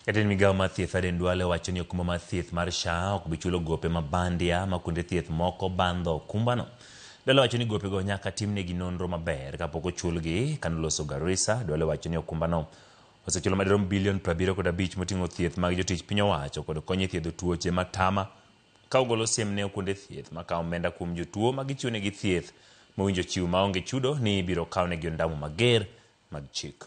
Jatend migao mar thieth Aden Duale wacho ni okumba mar thieth mar SHA ok bi chulo gope mabandia ma kuonde thieth moko bandho okumbano. Duale wacho ni gopego nyaka timnegi nonro maber kapok ochulgi. Kanoloso Garissa, Duale wacho ni okumbano osechulo madirom bilion 75 moting'o thieth mag jotich piny owacho kod konyo e thiedho tuoche matama ka ogolo siem ne kuonde thieth ma kawo omenda kuom jotuo ma gichiwonegi thieth mowinjo chiw maonge chudo ni ibiro kawnegi ondamo mager mag chik.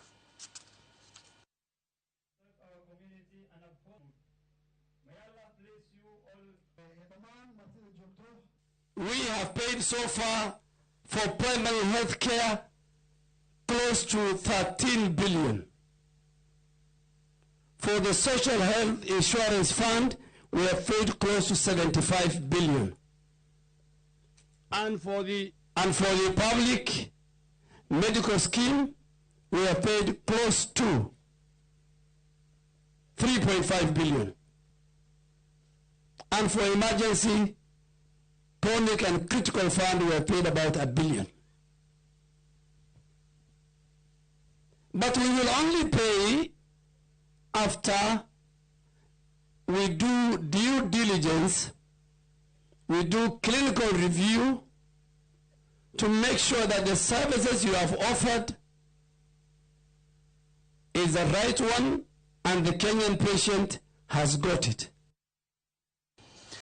We have paid so far for primary health care close to 13 billion. For the social health insurance fund, we have paid close to 75 billion. And for the public medical scheme, we have paid close to 3.5 billion. And for emergency, chronic and critical fund, we have paid about $1 billion. But we will only pay after we do due diligence, we do clinical review to make sure that the services you have offered is the right one and the Kenyan patient has got it.